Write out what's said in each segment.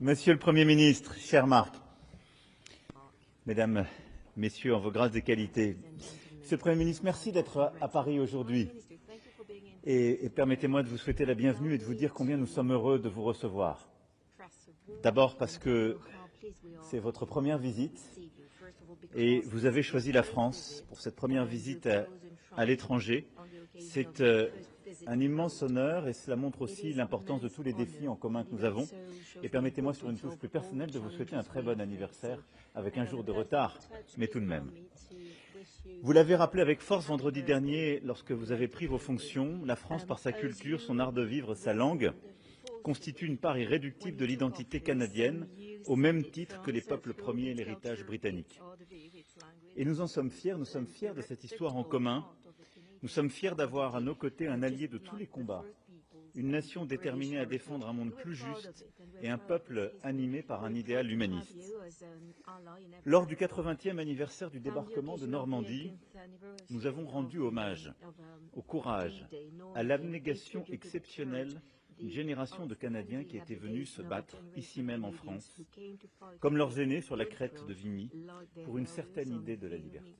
Monsieur le Premier ministre, cher Marc, Mesdames, Messieurs, en vos grâces et qualités, Monsieur le Premier ministre, merci d'être à Paris aujourd'hui. Et permettez-moi de vous souhaiter la bienvenue et de vous dire combien nous sommes heureux de vous recevoir. D'abord parce que c'est votre première visite et vous avez choisi la France pour cette première visite à l'étranger. C'est un immense honneur et cela montre aussi l'importance de tous les défis en commun que nous avons. Et permettez-moi, sur une touche plus personnelle, de vous souhaiter un très bon anniversaire avec un jour de retard, mais tout de même. Vous l'avez rappelé avec force vendredi dernier, lorsque vous avez pris vos fonctions, la France, par sa culture, son art de vivre, sa langue, constitue une part irréductible de l'identité canadienne, au même titre que les peuples premiers et l'héritage britannique. Et nous en sommes fiers de cette histoire en commun. Nous sommes fiers d'avoir à nos côtés un allié de tous les combats, une nation déterminée à défendre un monde plus juste et un peuple animé par un idéal humaniste. Lors du 80e anniversaire du débarquement de Normandie, nous avons rendu hommage au courage, à l'abnégation exceptionnelle d'une génération de Canadiens qui étaient venus se battre ici même en France, comme leurs aînés sur la crête de Vigny, pour une certaine idée de la liberté.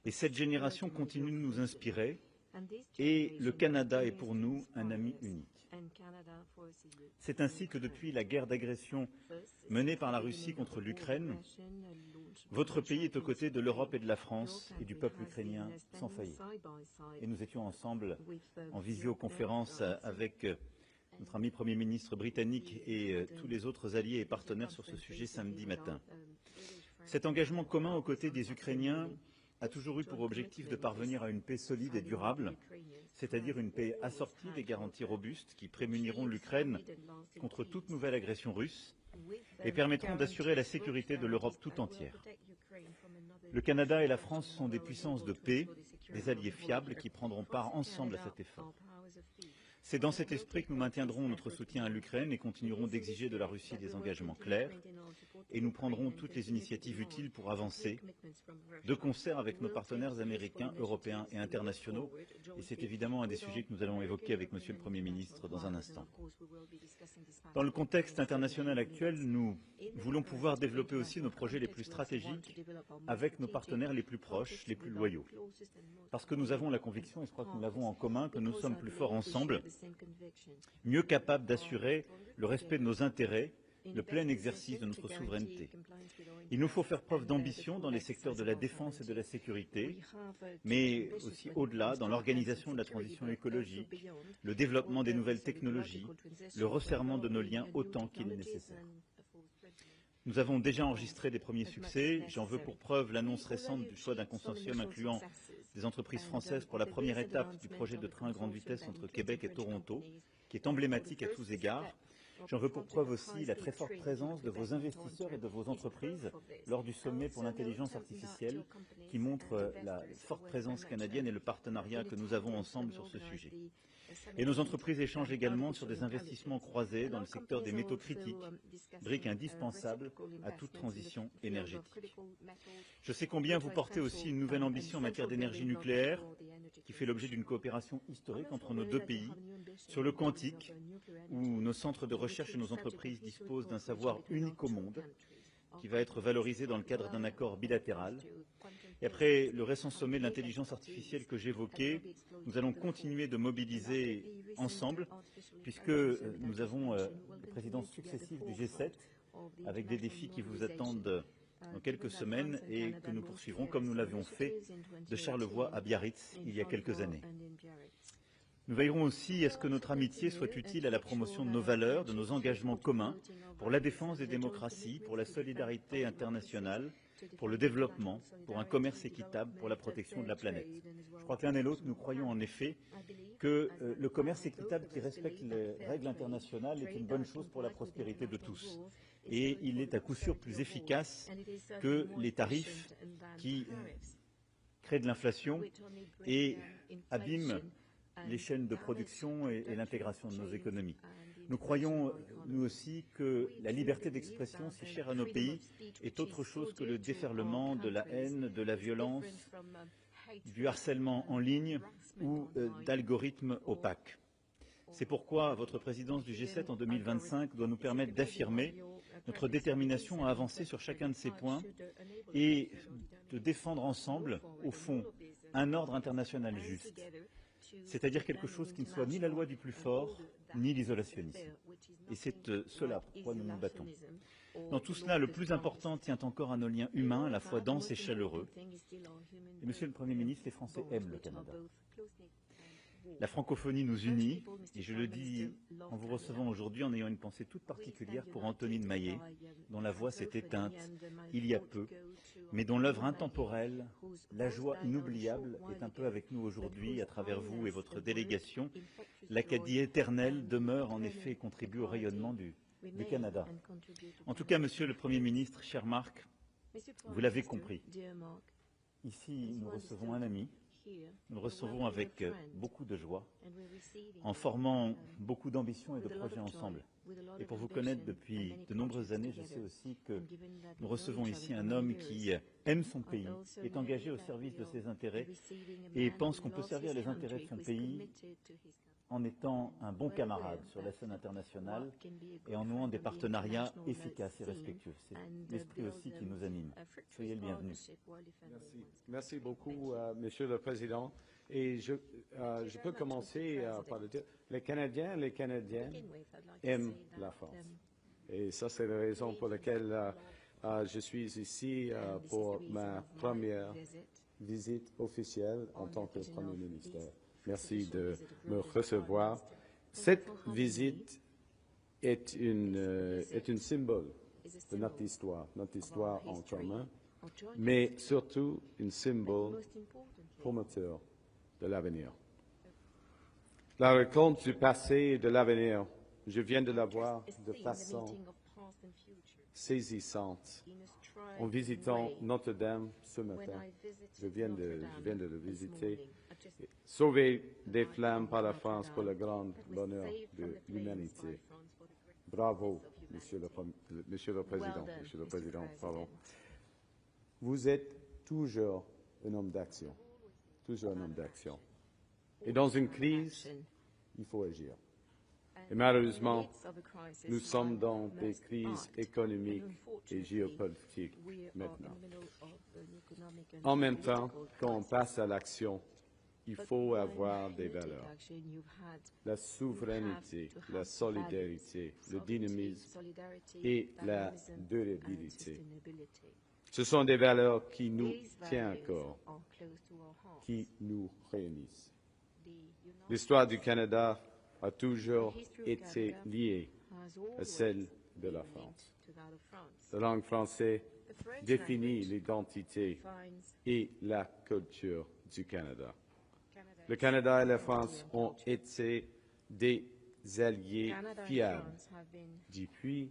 Et cette génération continue de nous inspirer, et le Canada est pour nous un ami unique. C'est ainsi que depuis la guerre d'agression menée par la Russie contre l'Ukraine, votre pays est aux côtés de l'Europe et de la France et du peuple ukrainien sans faillir. Et nous étions ensemble en visioconférence avec notre ami Premier ministre britannique et tous les autres alliés et partenaires sur ce sujet samedi matin. Cet engagement commun aux côtés des Ukrainiens a toujours eu pour objectif de parvenir à une paix solide et durable, c'est-à-dire une paix assortie des garanties robustes qui prémuniront l'Ukraine contre toute nouvelle agression russe et permettront d'assurer la sécurité de l'Europe tout entière. Le Canada et la France sont des puissances de paix, des alliés fiables qui prendront part ensemble à cet effort. C'est dans cet esprit que nous maintiendrons notre soutien à l'Ukraine et continuerons d'exiger de la Russie des engagements clairs, et nous prendrons toutes les initiatives utiles pour avancer, de concert avec nos partenaires américains, européens et internationaux, et c'est évidemment un des sujets que nous allons évoquer avec Monsieur le Premier ministre dans un instant. Dans le contexte international actuel, nous voulons pouvoir développer aussi nos projets les plus stratégiques avec nos partenaires les plus proches, les plus loyaux. Parce que nous avons la conviction, et je crois que nous l'avons en commun, que nous sommes plus forts ensemble, mieux capables d'assurer le respect de nos intérêts, le plein exercice de notre souveraineté. Il nous faut faire preuve d'ambition dans les secteurs de la défense et de la sécurité, mais aussi au-delà, dans l'organisation de la transition écologique, le développement des nouvelles technologies, le resserrement de nos liens autant qu'il est nécessaire. Nous avons déjà enregistré des premiers succès. J'en veux pour preuve l'annonce récente du choix d'un consortium incluant des entreprises françaises pour la première étape du projet de train à grande vitesse entre Québec et Toronto, qui est emblématique à tous égards. J'en veux pour preuve aussi la très forte présence de vos investisseurs et de vos entreprises lors du sommet pour l'intelligence artificielle, qui montre la forte présence canadienne et le partenariat que nous avons ensemble sur ce sujet. Et nos entreprises échangent également sur des investissements croisés dans le secteur des métaux critiques, briques indispensables à toute transition énergétique. Je sais combien vous portez aussi une nouvelle ambition en matière d'énergie nucléaire, qui fait l'objet d'une coopération historique entre nos deux pays, sur le quantique, où nos centres de recherche et nos entreprises disposent d'un savoir unique au monde, qui va être valorisé dans le cadre d'un accord bilatéral. Et après le récent sommet de l'intelligence artificielle que j'évoquais, nous allons continuer de mobiliser ensemble, puisque nous avons les présidences successives du G7, avec des défis qui vous attendent dans quelques semaines et que nous poursuivrons comme nous l'avions fait de Charlevoix à Biarritz il y a quelques années. Nous veillerons aussi à ce que notre amitié soit utile à la promotion de nos valeurs, de nos engagements communs pour la défense des démocraties, pour la solidarité internationale, pour le développement, pour un commerce équitable, pour la protection de la planète. Je crois que l'un et l'autre, nous croyons en effet que le commerce équitable qui respecte les règles internationales est une bonne chose pour la prospérité de tous. Et il est à coup sûr plus efficace que les tarifs qui créent de l'inflation et abîment les chaînes de production et l'intégration de nos économies. Nous croyons, nous aussi, que la liberté d'expression, si chère à nos pays, est autre chose que le déferlement de la haine, de la violence, du harcèlement en ligne ou d'algorithmes opaques. C'est pourquoi votre présidence du G7 en 2025 doit nous permettre d'affirmer notre détermination à avancer sur chacun de ces points et de défendre ensemble, au fond, un ordre international juste, c'est-à-dire quelque chose qui ne soit ni la loi du plus fort, ni l'isolationnisme. Et c'est cela pourquoi nous nous battons. Dans tout cela, le plus important tient encore à nos liens humains, à la fois denses et chaleureux. Et Monsieur le Premier ministre, les Français aiment le Canada. La francophonie nous unit, et je le dis en vous recevant aujourd'hui en ayant une pensée toute particulière pour Antonine Maillet, dont la voix s'est éteinte il y a peu, mais dont l'œuvre intemporelle, la joie inoubliable, est un peu avec nous aujourd'hui à travers vous et votre délégation. L'Acadie éternelle demeure en effet et contribue au rayonnement du Canada. En tout cas, Monsieur le Premier ministre, cher Marc, vous l'avez compris. Ici, nous recevons un ami. Nous le recevons avec beaucoup de joie, en formant beaucoup d'ambition et de projets ensemble. Et pour vous connaître depuis de nombreuses années, je sais aussi que nous recevons ici un homme qui aime son pays, est engagé au service de ses intérêts et pense qu'on peut servir les intérêts de son pays en étant un bon camarade sur la scène internationale et en nouant des partenariats efficaces et respectueux. C'est l'esprit aussi qui nous anime. Soyez le bienvenu. Merci beaucoup, Monsieur le Président. Et je peux commencer par le dire. Les Canadiens et les Canadiennes aiment la France. Et ça, c'est la raison pour laquelle je suis ici pour ma première visite officielle en tant que Premier ministre. Merci de me recevoir. Cette visite est un symbole de notre histoire en commun, mais surtout un symbole promoteur de l'avenir. La rencontre du passé et de l'avenir, je viens de la voir de façon saisissante en visitant Notre-Dame ce matin. Je viens de le visiter. Sauver des flammes par la France pour le grand bonheur de l'humanité. Bravo, Monsieur le Président. Pardon. Vous êtes toujours un homme d'action. Et dans une crise, il faut agir. Et malheureusement, nous sommes dans des crises économiques et géopolitiques maintenant. En même temps, quand on passe à l'action, il faut avoir des valeurs. La souveraineté, la solidarité, le dynamisme et la durabilité. Ce sont des valeurs qui nous tiennent à cœur, qui nous réunissent. L'histoire du Canada a toujours été liée à celle de la France. La langue française définit l'identité et la culture du Canada. Le Canada et la France ont été des alliés fiables depuis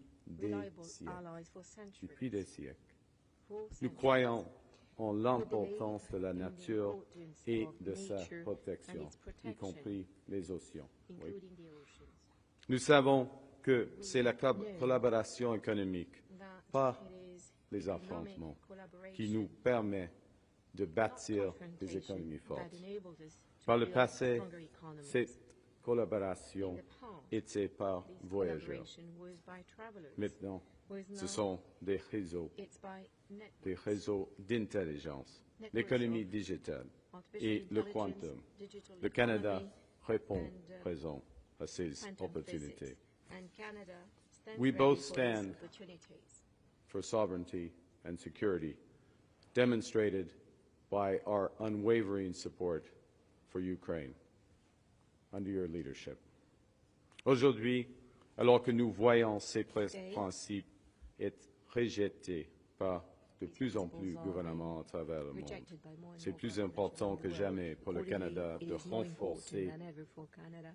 des siècles. Nous croyons en l'importance de la nature et de sa protection, y compris les océans. Oui. Nous savons que c'est la collaboration économique, pas les affrontements, qui nous permet de bâtir des économies fortes. Par le passé, cette collaboration était par voyageurs. Maintenant, ce sont des réseaux d'intelligence, l'économie digitale et le quantum. Le Canada répond présent à ces opportunités. We both stand for sovereignty and security, demonstrated by our unwavering support for Ukraine under your leadership. Aujourd'hui, alors que nous voyons ces principes être rejetés par de plus en plus de gouvernements à travers le monde, c'est plus important que jamais pour le Canada de renforcer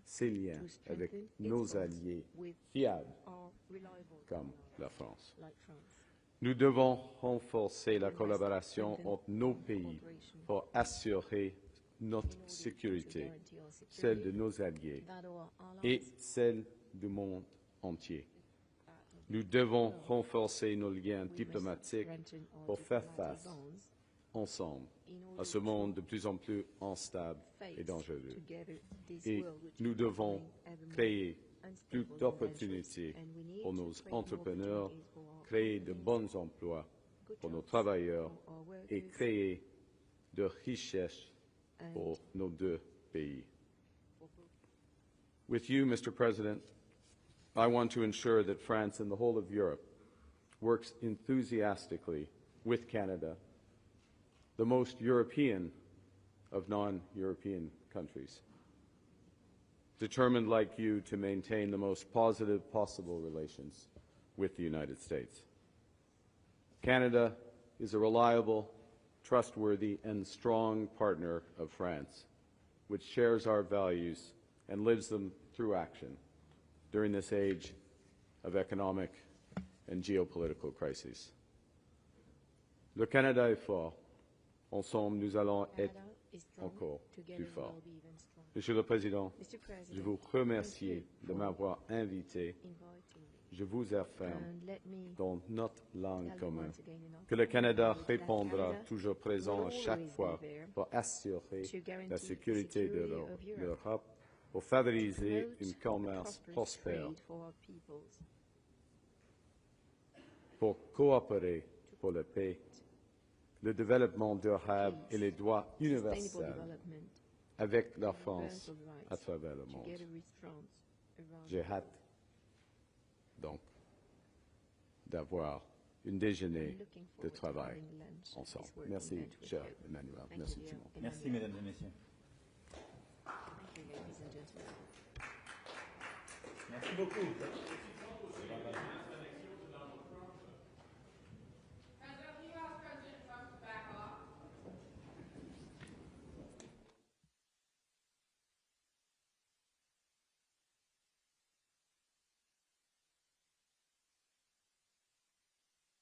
ses liens avec nos alliés fiables comme la France. Nous devons renforcer la collaboration entre nos pays pour assurer notre sécurité, celle de nos alliés et celle du monde entier. Nous devons renforcer nos liens diplomatiques pour faire face ensemble à ce monde de plus en plus instable et dangereux. Et nous devons créer plus d'opportunités pour nos entrepreneurs, créer de bons emplois pour nos travailleurs et créer de richesses pour nos deux pays. With you, Mr. President, I want to ensure that France and the whole of Europe works enthusiastically with Canada, the most European of non-European countries, determined like you to maintain the most positive possible relations with the United States. Canada is a reliable, trustworthy, and strong partner of France, which shares our values and lives them through action during this age of economic and geopolitical crises. Le Canada est fort. Ensemble, nous allons être encore plus forts. Monsieur le Président, je vous remercie de m'avoir invité. Je vous affirme, dans notre langue commune, que le Canada répondra toujours présent à chaque fois pour assurer la sécurité de l'Europe, pour favoriser un commerce prospère, pour coopérer pour la paix, le développement durable et les droits universels avec la France à travers le monde. J'ai hâte donc d'avoir un déjeuner de travail ensemble. Merci, cher Emmanuel. Merci, Simon. Merci, mesdames et messieurs. Merci beaucoup.